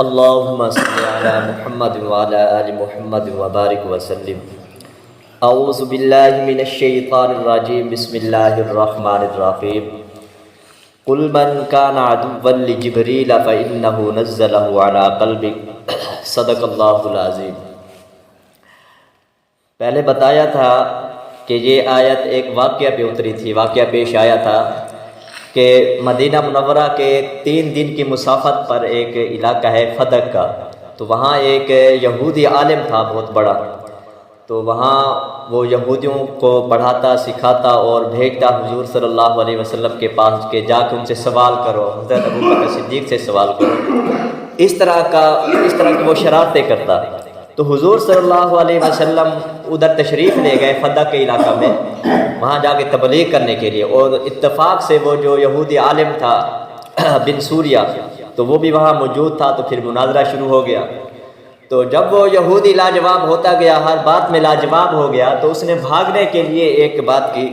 اللهم صل على محمد وعلى آل محمد وبارك وسلم. اعوذ باللہ من الشیطان الرجیم. بسم اللہ الرحمن الرحیم. قل من كان عدوا لجبریل فإنه نزله على قلبك. صدق اللہ العظیم. پہلے بتایا تھا کہ یہ آیت ایک واقعہ پہ اتری تھی. واقعہ پیش آیا تھا کہ مدینہ منورہ کے 3 دن کی مسافت پر ایک علاقہ ہے فدق کا. تو وہاں ایک یہودی عالم تھا بہت بڑا. تو وہاں وہ یہودیوں کو پڑھاتا سکھاتا اور بھیجتا حضور صلی اللہ علیہ وسلم کے پاس کہ جا کے ان سے سوال کرو, حضرت ابوبکر صدیق سے سوال کرو. اس طرح کی وہ شرارتیں کرتا. تو حضور صلی اللہ علیہ وسلم ادھر تشریف لے گئے فدق کے علاقہ میں, وہاں جا کے تبلیغ کرنے کے لیے. اور اتفاق سے وہ جو یہودی عالم تھا بن سوریہ, تو وہ بھی وہاں موجود تھا. تو پھر مناظرہ شروع ہو گیا. تو جب وہ یہودی لاجواب ہوتا گیا, ہر بات میں لاجواب ہو گیا, تو اس نے بھاگنے کے لیے ایک بات کی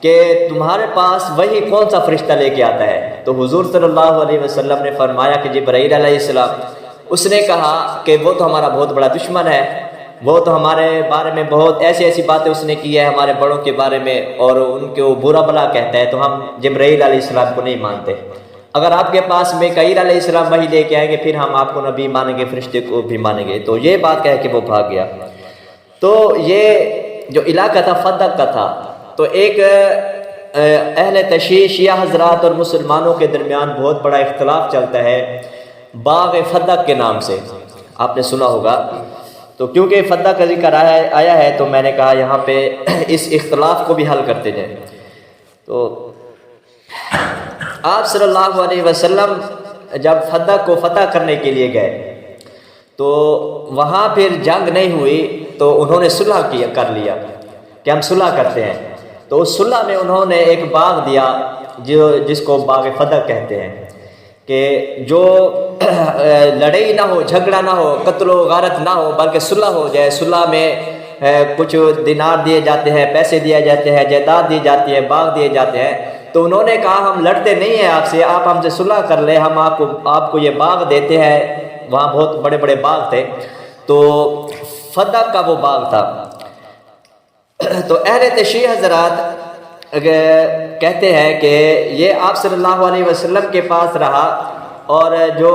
کہ تمہارے پاس وہی کون سا فرشتہ لے کے آتا ہے؟ تو حضور صلی اللہ علیہ وسلم نے فرمایا کہ جبرائیل علیہ السلام. اس نے کہا کہ وہ تو ہمارا بہت بڑا دشمن ہے, وہ تو ہمارے بارے میں بہت ایسی باتیں اس نے کی ہے ہمارے بڑوں کے بارے میں, اور ان کو برا بلا کہتا ہے. تو ہم جبرائیل علیہ السلام کو نہیں مانتے. اگر آپ کے پاس میکائیل علیہ السلام وہی لے کے آئیں گے پھر ہم آپ کو نبی مانیں گے, فرشتے کو بھی مانیں گے. تو یہ بات کہہ کے وہ بھاگ گیا. تو یہ جو علاقہ تھا فدق کا تھا. تو ایک اہل تشیع شیعہ حضرات اور مسلمانوں کے درمیان بہت بڑا اختلاف چلتا ہے باغ فدق کے نام سے, آپ نے سنا ہوگا. تو کیونکہ فدق کا ذکر آیا ہے تو میں نے کہا یہاں پہ اس اختلاف کو بھی حل کرتے جائیں. تو آپ صلی اللہ علیہ وسلم جب فدق کو فتح کرنے کے لیے گئے تو وہاں پھر جنگ نہیں ہوئی. تو انہوں نے صلح کر لیا کہ ہم صلح کرتے ہیں. تو اس صلح میں انہوں نے ایک باغ دیا جس کو باغ فدق کہتے ہیں, کہ جو لڑائی نہ ہو, جھگڑا نہ ہو, قتل و غارت نہ ہو, بلکہ صلح ہو جائے. صلح میں کچھ دینار دیے جاتے ہیں, پیسے دیے جاتے ہیں, جائیداد دی جاتی ہے, باغ دیے جاتے ہیں. تو انہوں نے کہا ہم لڑتے نہیں ہیں آپ سے, آپ ہم سے صلح کر لیں, ہم آپ کو یہ باغ دیتے ہیں. وہاں بہت بڑے بڑے باغ تھے. تو فدق کا وہ باغ تھا. تو اہل تشیع حضرات کہتے ہیں کہ یہ آپ صلی اللہ علیہ وسلم کے پاس رہا, اور جو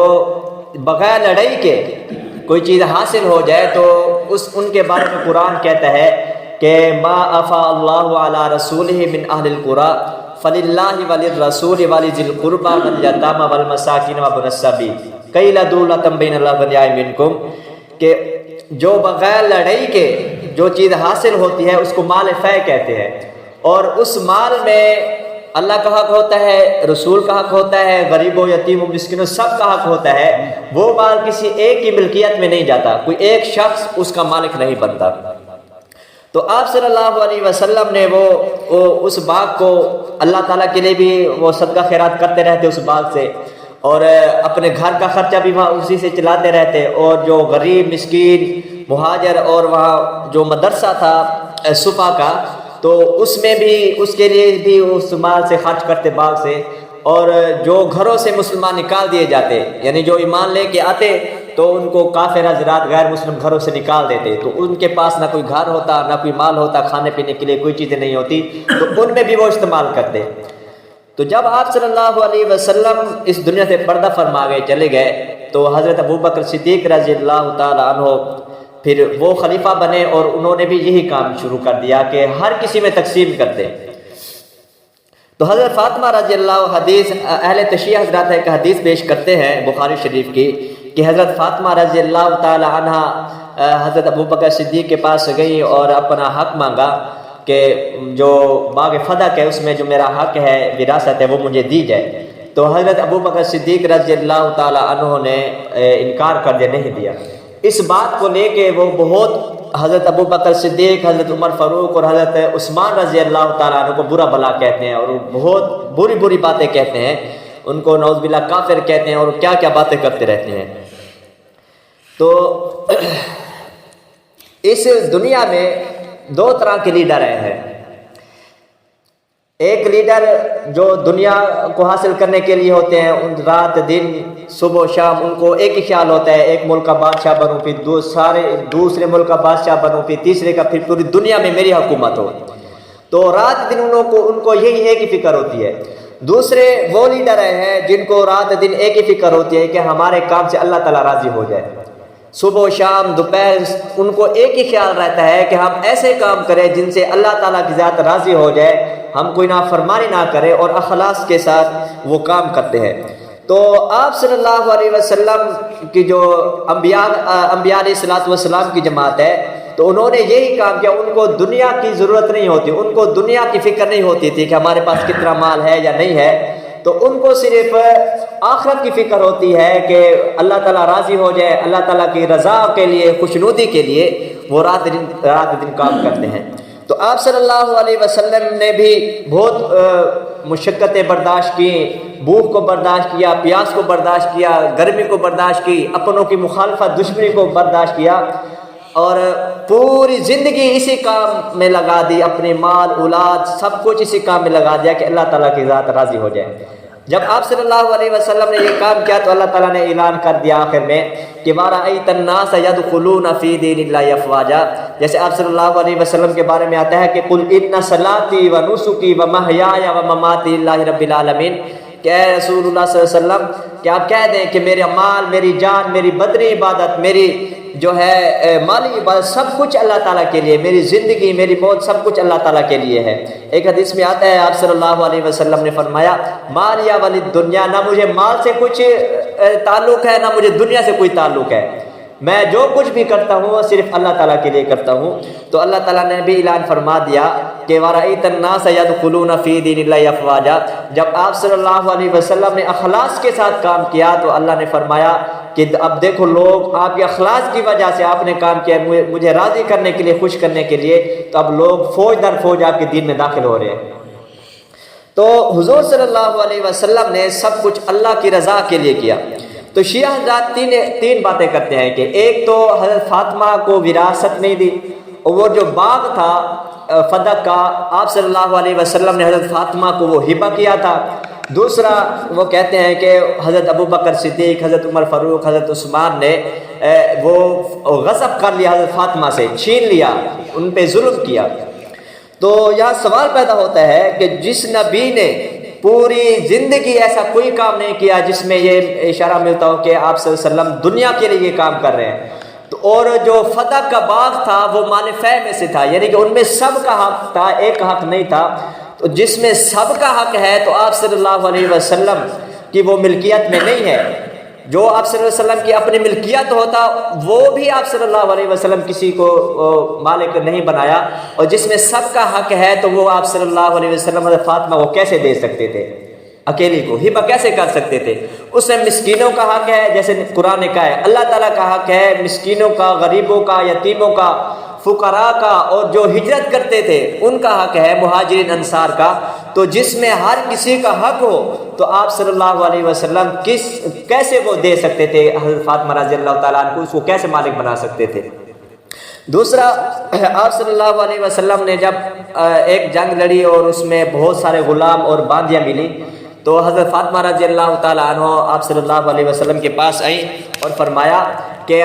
بغیر لڑائی کے کوئی چیز حاصل ہو جائے تو ان کے بارے میں قرآن کہتا ہے کہ ما افا اللہ علی رسولہ من اہل القری فللہ وللرسول ولذی القربی والیتامی والمساکین وابن السبیل کی لدولۃ بین الاغنیاء منکم, کہ جو بغیر لڑائی کے جو چیز حاصل ہوتی ہے اس کو مال فے کہتے ہیں. اور اس مال میں اللہ کا حق ہوتا ہے, رسول کا حق ہوتا ہے, غریب و یتیم و مسکین سب کا حق ہوتا ہے. وہ مال کسی ایک کی ملکیت میں نہیں جاتا, کوئی ایک شخص اس کا مالک نہیں بنتا. تو آپ صلی اللہ علیہ وسلم نے وہ اس باغ کو اللہ تعالیٰ کے لیے بھی وہ صدقہ خیرات کرتے رہتے اس باغ سے, اور اپنے گھر کا خرچہ بھی وہاں اسی سے چلاتے رہتے. اور جو غریب مسکین مہاجر, اور وہاں جو مدرسہ تھا صفا کا, تو اس میں بھی اس کے لیے بھی اس مال سے خرچ کرتے باغ سے. اور جو گھروں سے مسلمان نکال دیے جاتے, یعنی جو ایمان لے کے آتے تو ان کو کافر حضرات غیر مسلم گھروں سے نکال دیتے. تو ان کے پاس نہ کوئی گھر ہوتا, نہ کوئی مال ہوتا, کھانے پینے کے لیے کوئی چیزیں نہیں ہوتی, تو ان میں بھی وہ استعمال کرتے. تو جب آپ صلی اللہ علیہ وسلم اس دنیا سے پردہ فرما گئے چلے گئے, تو حضرت ابوبکر صدیق رضی اللہ تعالی عنہ پھر وہ خلیفہ بنے, اور انہوں نے بھی یہی کام شروع کر دیا کہ ہر کسی میں تقسیم کرتے. تو حضرت فاطمہ رضی اللہ حدیث اہل تشیع حضرات ایک حدیث پیش کرتے ہیں بخاری شریف کی, کہ حضرت فاطمہ رضی اللہ تعالی عنہ حضرت ابوبکر صدیق کے پاس گئی اور اپنا حق مانگا کہ جو باغ فدق ہے اس میں جو میرا حق ہے, وراثت ہے, وہ مجھے دی جائے. تو حضرت ابوبکر صدیق رضی اللہ تعالی عنہ نے انکار کر دیا, نہیں دیا. اس بات کو لے کے وہ بہت حضرت ابوبکر صدیق, حضرت عمر فاروق اور حضرت عثمان رضی اللہ تعالیٰ عنہ کو برا بلا کہتے ہیں, اور بہت بری باتیں کہتے ہیں. ان کو نعوذ باللہ کافر کہتے ہیں, اور کیا کیا باتیں کرتے رہتے ہیں. تو اس دنیا میں 2 طرح کے لیڈر ہیں. ایک لیڈر جو دنیا کو حاصل کرنے کے لیے ہوتے ہیں، ان رات دن صبح و شام ان کو ایک ہی خیال ہوتا ہے، ایک ملک کا بادشاہ بنوں، پھر دوسرے ملک کا بادشاہ بنوں، پھر تیسرے کا، پھر پوری دنیا میں میری حکومت ہو۔ تو رات دن ان کو یہی ایک ہی فکر ہوتی ہے۔ دوسرے وہ لیڈر ہیں جن کو رات دن ایک ہی فکر ہوتی ہے کہ ہمارے کام سے اللہ تعالیٰ راضی ہو جائے۔ صبح و شام دوپہر ان کو ایک ہی خیال رہتا ہے کہ ہم ایسے کام کریں جن سے اللہ تعالیٰ کی ذات راضی ہو جائے، ہم کوئی نافرمانی نہ کریں، اور اخلاص کے ساتھ وہ کام کرتے ہیں۔ تو آپ صلی اللہ علیہ وسلم کی جو انبیاء علیہ الصلوۃ والسلام کی جماعت ہے، تو انہوں نے یہی کام کیا۔ ان کو دنیا کی ضرورت نہیں ہوتی، ان کو دنیا کی فکر نہیں ہوتی تھی کہ ہمارے پاس کتنا مال ہے یا نہیں ہے، تو ان کو صرف آخرت کی فکر ہوتی ہے کہ اللہ تعالیٰ راضی ہو جائے، اللہ تعالیٰ کی رضا کے لیے، خوشنودی کے لیے وہ رات دن کام کرتے ہیں۔ تو آپ صلی اللہ علیہ وسلم نے بھی بہت مشقتیں برداشت کی، بھوک کو برداشت کیا، پیاس کو برداشت کیا، گرمی کو برداشت کی، اپنوں کی مخالفت دشمنی کو برداشت کیا، اور پوری زندگی اسی کام میں لگا دی، اپنے مال اولاد سب کچھ اسی کام میں لگا دیا کہ اللہ تعالیٰ کی ذات راضی ہو جائے۔ جب آپ صلی اللہ علیہ وسلم نے یہ کام کیا تو اللہ تعالیٰ نے اعلان کر دیا آخر میں کہ وَرَأَيْتَ النَّاسَ يَدْخُلُونَ فِي دِينِ اللَّهِ أَفْوَاجًا۔ جیسے آپ صلی اللہ علیہ وسلم کے بارے میں آتا ہے کہ قُلْ إِنَّ صَلَاتِي وَنُسُكِي وَمَحْيَايَ وَمَمَاتِي لِلَّهِ رَبِّ الْعَالَمِينَ، کہ اے رسول اللہ صلی اللہ علیہ وسلم کہ آپ کہہ دیں کہ میرا مال، میری جان، میری بدنی عبادت، میری جو ہے مالی عبادت، سب کچھ اللہ تعالیٰ کے لیے، میری زندگی، میری موت، سب کچھ اللہ تعالیٰ کے لیے ہے۔ ایک حدیث میں آتا ہے آپ صلی اللہ علیہ وسلم نے فرمایا مال یا ولی دنیا، نہ مجھے مال سے کچھ تعلق ہے، نہ مجھے دنیا سے کوئی تعلق ہے، میں جو کچھ بھی کرتا ہوں وہ صرف اللہ تعالیٰ کے لیے کرتا ہوں۔ تو اللہ تعالیٰ نے بھی اعلان فرما دیا کہ وَرَأَيْتَ النَّاسَ يَدْخُلُونَ فِي دِينِ اللَّهِ أَفْوَاجًا۔ جب آپ صلی اللہ علیہ وسلم نے اخلاص کے ساتھ کام کیا تو اللہ نے فرمایا کہ اب دیکھو لوگ آپ کے اخلاص کی وجہ سے آپ نے کام کیا مجھے راضی کرنے کے لیے، خوش کرنے کے لیے، تو اب لوگ فوج در فوج آپ کے دین میں داخل ہو رہے ہیں۔ تو حضور صلی اللہ علیہ وسلم نے سب کچھ اللہ کی رضا کے لیے کیا۔ تو شیعہ حضرات تین باتیں کرتے ہیں کہ ایک تو حضرت فاطمہ کو وراثت نہیں دی، اور وہ جو باغ تھا فدق کا آپ صلی اللہ علیہ وسلم نے حضرت فاطمہ کو وہ ہبہ کیا تھا۔ دوسرا وہ کہتے ہیں کہ حضرت ابوبکر صدیق، حضرت عمر فاروق، حضرت عثمان نے وہ غصب کر لیا، حضرت فاطمہ سے چھین لیا، ان پہ ظلم کیا۔ تو یہاں سوال پیدا ہوتا ہے کہ جس نبی نے پوری زندگی ایسا کوئی کام نہیں کیا جس میں یہ اشارہ ملتا ہو کہ آپ صلی اللہ علیہ وسلم دنیا کے لیے یہ کام کر رہے ہیں، تو اور جو فتح کا باغ تھا وہ مال فہ میں سے تھا، یعنی کہ ان میں سب کا حق تھا، ایک کا حق نہیں تھا، تو جس میں سب کا حق ہے تو آپ صلی اللہ علیہ وسلم کی وہ ملکیت میں نہیں ہے۔ جو آپ صلی اللہ علیہ وسلم کی اپنی ملکیت ہوتا وہ بھی آپ صلی اللہ علیہ وسلم کسی کو مالک نہیں بنایا، اور جس میں سب کا حق ہے تو وہ آپ صلی اللہ علیہ وسلم حضرت فاطمہ کو کیسے دے سکتے تھے، اکیلی کو ہبہ کیسے کر سکتے تھے؟ اس میں مسکینوں کا حق ہے، جیسے قرآن نے کہا ہے اللہ تعالیٰ کا حق ہے، مسکینوں کا، غریبوں کا، یتیموں کا، فقراء کا، اور جو ہجرت کرتے تھے ان کا حق ہے، مہاجرین انصار کا۔ تو جس میں ہر کسی کا حق ہو تو آپ صلی اللہ علیہ وسلم کیسے وہ دے سکتے تھے؟ حضرت فاطمہ رضی اللہ تعالیٰ عنہ کو اس کو کیسے مالک بنا سکتے تھے؟ دوسرا، آپ صلی اللہ علیہ وسلم نے جب ایک جنگ لڑی اور اس میں بہت سارے غلام اور باندیاں ملی، تو حضرت فاطمہ رضی اللہ تعالیٰ عنہ آپ صلی اللہ علیہ وسلم کے پاس آئیں اور فرمایا کہ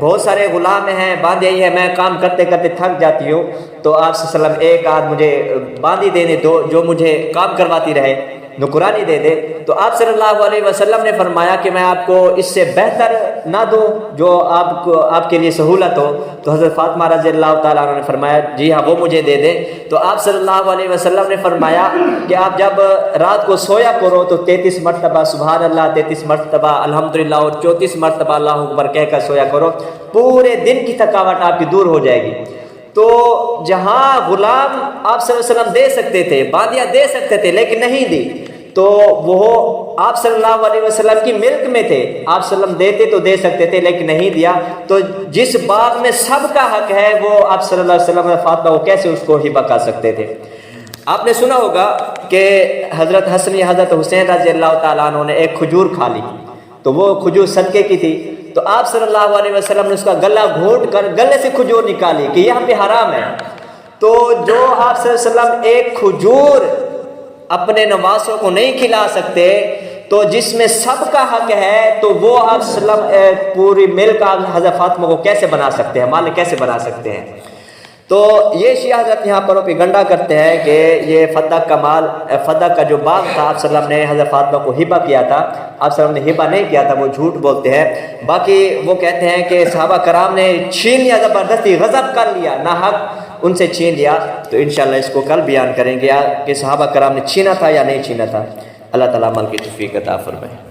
بہت سارے غلام ہیں، باندیاں ہی ہیں، میں کام کرتے کرتے تھک جاتی ہوں، تو آپ صلی اللہ علیہ وسلم ایک آدھ مجھے باندی دینے دو جو مجھے کام کرواتی رہے، نوکرانی دے دے۔ تو آپ صلی اللہ علیہ وسلم نے فرمایا کہ میں آپ کو اس سے بہتر نہ دوں جو آپ کے لیے سہولت ہو؟ تو حضرت فاطمہ رضی اللہ تعالیٰ عنہ نے فرمایا جی ہاں وہ مجھے دے دیں۔ تو آپ صلی اللہ علیہ وسلم نے فرمایا کہ آپ جب رات کو سویا کرو تو 33 مرتبہ سبحان اللہ، 33 مرتبہ الحمدللہ، اور 34 مرتبہ اللہ اکبر کہہ کر سویا کرو، پورے دن کی تھکاوٹ آپ کی دور ہو جائے گی۔ تو جہاں غلام آپ صلی اللہ علیہ وسلم دے سکتے تھے، باندیاں دے سکتے تھے لیکن نہیں دی، تو وہ آپ صلی اللہ علیہ وسلم کی ملک میں تھے، آپ صلی اللہ علیہ وسلم دیتے تو دے سکتے تھے لیکن نہیں دیا۔ تو جس باغ میں سب کا حق ہے وہ آپ صلی اللہ علیہ وسلم فاطمہ کو کیسے اس کو ہبہ کر سکتے تھے؟ آپ نے سنا ہوگا کہ حضرت حسن یا حضرت حسین رضی اللہ تعالیٰ عنہ نے ایک کھجور کھا لی، تو وہ کھجور صدقے کی تھی، تو آپ صلی اللہ علیہ وسلم نے اس کا گلا گھونٹ کر گلے سے کھجور نکالی کہ یہاں پہ حرام ہے۔ تو جو آپ صلی اللہ علیہ وسلم ایک کھجور اپنے نواسوں کو نہیں کھلا سکتے تو جس میں سب کا حق ہے تو وہ آپ سلم پوری ملک آپ حضرت فاطمہ کو کیسے بنا سکتے ہیں، مالک کیسے بنا سکتے ہیں؟ تو یہ شیعہ حضرت یہاں پروپیگنڈا کرتے ہیں کہ یہ فدق کا مال، فدق کا جو باغ تھا آپ صلی اللہ علیہ وسلم نے حضرت فاطمہ کو ہبہ کیا تھا، آپ صلی اللہ علیہ وسلم نے ہبہ نہیں کیا تھا، وہ جھوٹ بولتے ہیں۔ باقی وہ کہتے ہیں کہ صحابہ کرام نے چھین لیا، زبردستی غضب کر لیا، ناحق ان سے چھین لیا۔ تو انشاءاللہ اس کو کل بیان کریں گے کہ صحابہ کرام نے چھینا تھا یا نہیں چھینا تھا۔ اللہ تعالیٰ عمل کی توفیق عطا فرمائے۔